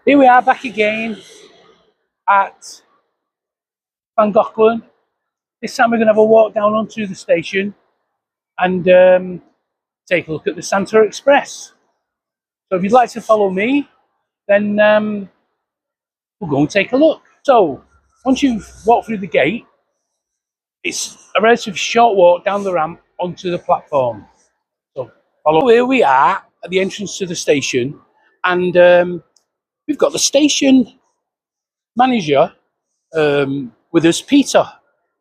Here we are back again at Llangollen. This time we're going to have a walk down onto the station and take a look at the Santa Express. So if you'd like to follow me, then we'll go and take a look. So once you've walked through the gate, it's a relatively short walk down the ramp onto the platform. So follow. Here we are at the entrance to the station, and we've got the station manager with us, Peter,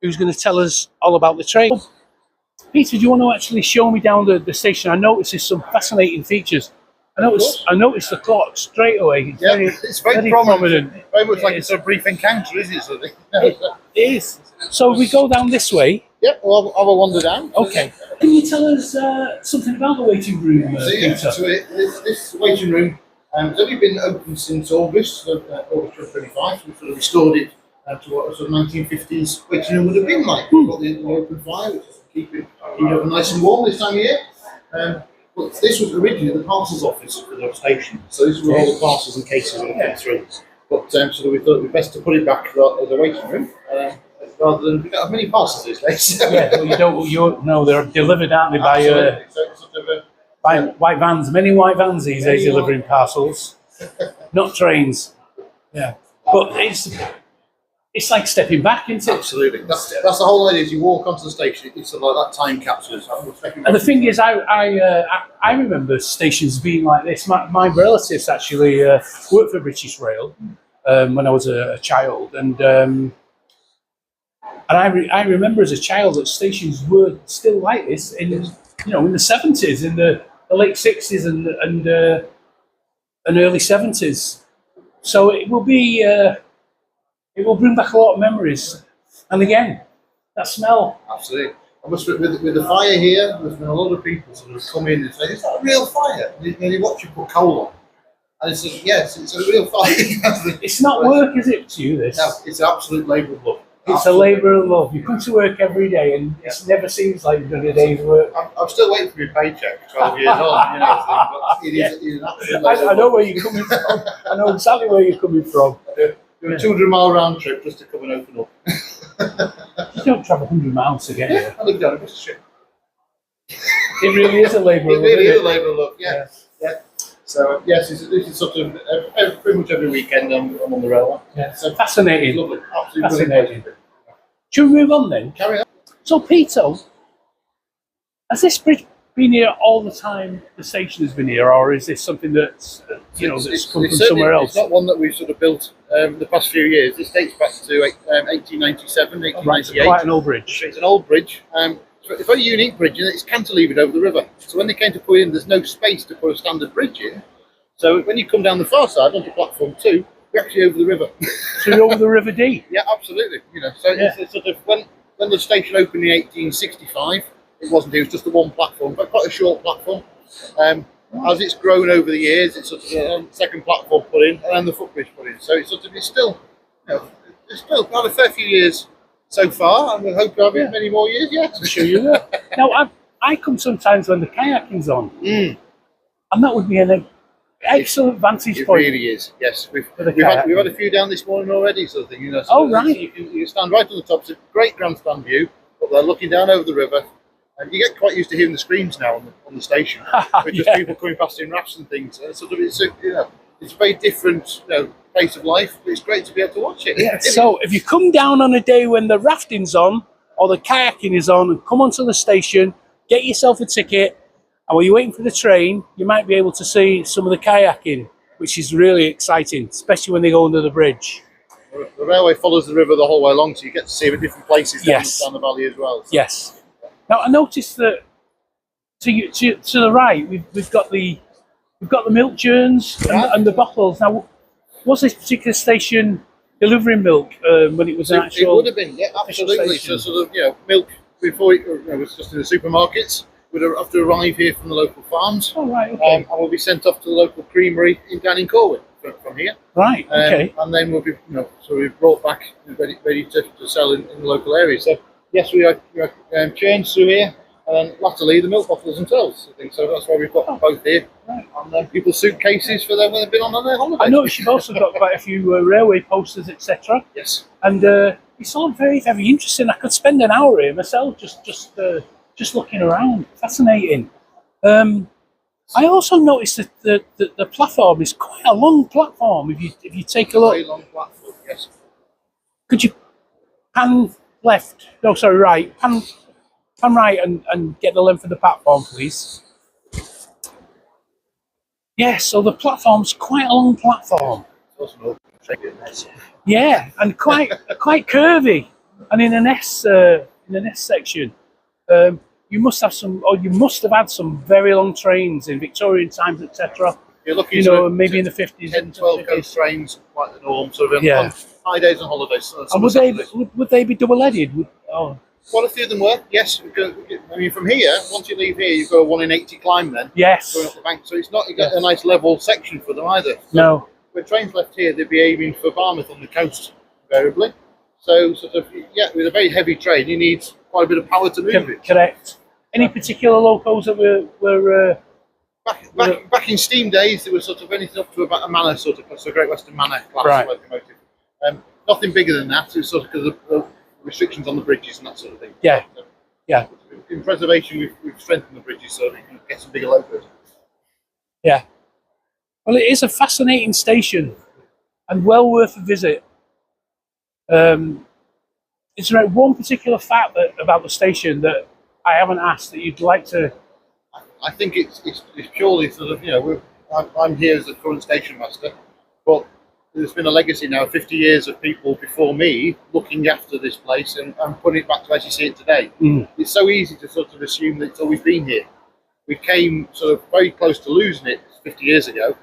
who's going to tell us all about the train. Peter, do you want to actually show me down the station? I noticed there's some fascinating features. I noticed the clock straight away. It's very prominent. Very much like it's a brief encounter, isn't it? Sort of? It is. So we go down this way. Yep, we'll have a wander down. Okay. Can you tell us something about the waiting room, Peter? This waiting room has only been open since August, August 2025. We sort of restored it to what a sort of 1950s waiting room would have been like. We've got the open fire, which is keeping it nice and warm this time of year. But this was originally the parcels office for the station, so this is where all the parcels and cases would have come through. But so we thought it would be best to put it back as a waiting room, rather than we don't have many parcels these days. Yeah, well, no, they're delivered, aren't they, by white vans? Many white vans these days delivering parcels, not trains. Yeah, but it's like stepping back, isn't it? Absolutely. That's the whole idea. Is you walk onto the station, it's sort of like that time capsule. And the thing is, I remember stations being like this. My relatives actually worked for British Rail when I was a child, and I remember as a child that stations were still like this in the 70s, in the late 60s and early 70s. So it will be. It will bring back a lot of memories. And again, that smell. Absolutely. With the fire here, there's been a lot of people sort of come in and say, "Is that a real fire?" And you watch you put coal on. And it's like, yes, it's a real fire. It's not work, is it, to you, this? No, it's an absolute labour of love. It's a labour of love. You come to work every day and it never seems like you've done a day's work. I'm still waiting for my paycheck, 12 years on, but it is an absolute labour. I know where you're coming from. I know exactly where you're coming from. Do a 200-mile round trip just to come and open up. You don't travel 100 miles to get here. I look down at this ship. It really is a labour of love. It really is a labour of love, yeah. So, yes, this is sort of pretty much every weekend I'm on the railway. Yeah. So fascinating. Lovely. Absolutely fascinating. Shall we move on then? Carry on. So, Peter, has this bridge been here all the time the station has been here, or is this something that's that's come from somewhere else? It's not one that we've sort of built the past few years. This dates back to 1897, 1898. Right, so quite an old bridge. It's an old bridge. It's a very unique bridge, and it's cantilevered over the river. So when they came to put in, there's no space to put a standard bridge in. So when you come down the far side onto platform 2, you're actually over the river. So you're over the River Dee? Yeah, absolutely. It's sort of when the station opened in 1865. It was just the one platform, but quite a short platform. As it's grown over the years, it's sort of second platform put in, and then the footbridge put in. So it's still got a fair few years so far, and we hope to have many more years. Yes, I'm sure you will. Now, I come sometimes when the kayaking's on, and that would be an excellent vantage point. It really is. Yes, we've had a few down this morning already, sort of thing. Right. You stand right on the top. It's a great grandstand view, but they're looking down over the river. And you get quite used to hearing the screams now on the station, with just people coming past in rafts and things. It's a very different pace of life, but it's great to be able to watch it. Yeah. So if you come down on a day when the rafting's on or the kayaking is on, and come onto the station, get yourself a ticket, and while you're waiting for the train, you might be able to see some of the kayaking, which is really exciting, especially when they go under the bridge. The railway follows the river the whole way along, so you get to see it at different places down the valley as well. So. Yes. Now I noticed that to the right we've got the milk churns and the bottles. Now, was this particular station delivering milk when it was an actual? It would have been, yeah, absolutely. So sort of milk before it was just in the supermarkets would have to arrive here from the local farms. Oh right, okay. And will be sent off to the local creamery down in Corwin from here. Right, okay. And then we'll be we're brought back ready to sell in the local area. So. Yes, we are changed through here, and then latterly the milk bottles themselves. I think so. That's why we've got both here. on people's suitcases for them when they've been on their holiday. I noticed you've also got quite a few railway posters, etc. Yes. And it's all very, very interesting. I could spend an hour here myself just looking around. Fascinating. I also noticed that the platform is quite a long platform. If you take a look, Very long platform. Yes. could you pan left? No, sorry, right. Pan right and get the length of the platform, please. Yeah, so the platform's quite a long platform. Yeah, and quite curvy. And in an S section, you must have had some very long trains in Victorian times, etc. You're looking, You know, maybe in the 50s. 10, 12 coach trains, quite the norm. Sort of Yeah. on high days and holidays. And would they be double-headed? Oh, Quite a few of them were, yes. Because, I mean, from here, once you leave here, you've got a 1 in 80 climb then. yes. Going up the bank. So it's not, you get a nice level section for them either. So No. when trains left here, they'd be aiming for Barmouth on the coast, invariably. So, sort of, yeah, with a very heavy train, you need quite a bit of power to move it. Correct. Any particular locos that were Back in steam days, there was sort of anything up to about a Manor sort of, so Great Western Manor class Right. locomotive. Nothing bigger than that. It was sort of because of the restrictions on the bridges and that sort of thing. Yeah. Yeah. In preservation, we've strengthened the bridges so we can get some bigger locos. Yeah. Well, it is a fascinating station and well worth a visit. Is there one particular fact about the station that I haven't asked that you'd like to? I think it's purely sort of, you know, I'm here as the current station master, but there's been a legacy now of 50 years of people before me looking after this place and putting it back to as you see it today. Mm. It's so easy to sort of assume that it's always been here. We came sort of very close to losing it 50 years ago,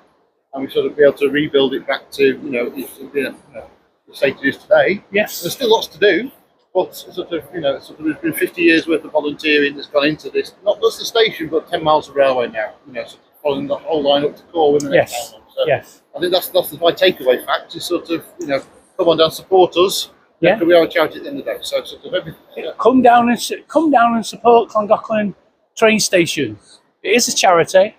and we sort of be able to rebuild it back to, the state it is today. Yes. There's still lots to do, but sort of, there's been 50 years worth of volunteering that's gone into this. Not just the station, but 10 miles of railway now. Sort of following the whole line up to Corwin and Yes. town. So Yes. I think that's my takeaway fact is sort of, come on down, support us. Yeah. Because we are a charity at the end of the day. So sort of everything. Yeah. Come down and support Llangollen train station. It is a charity,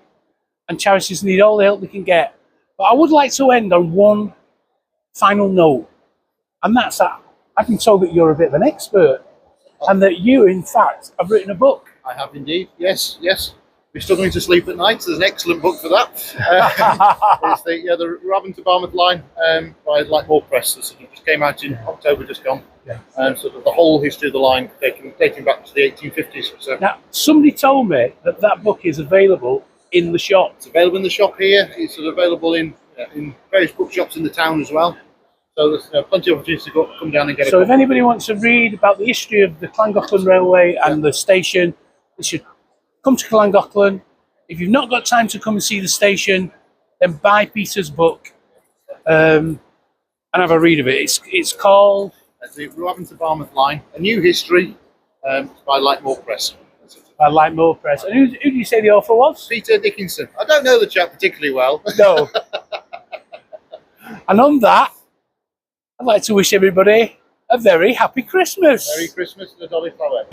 and charities need all the help they can get. But I would like to end on one final note, and that's that I've been told that you're a bit of an expert, and that you, in fact, have written a book. I have indeed. Yes. We're struggling to sleep at night. There's an excellent book for that. It's the Robin to Barmouth line by Llangollen Press. It sort of just came out in October, just gone. Yeah. Sort of the whole history of the line, dating back to the 1850s. So Now, somebody told me that book is available in the shop. it's available in the shop here. It's sort of available in various bookshops in the town as well. So there's plenty of opportunities to come down and get it. So if anybody wants to read about the history of the Llangollen Railway and the station, they should come to Llangollen. If you've not got time to come and see the station, then buy Peter's book and have a read of it. It's called the Robin to Barmouth line, A New History by Llangollen Press. by Llangollen Press. And who do you say the author was? Peter Dickinson. I don't know the chap particularly well. No. And on that, I'd like to wish everybody a very happy Christmas. Merry Christmas and a Dolly Flower.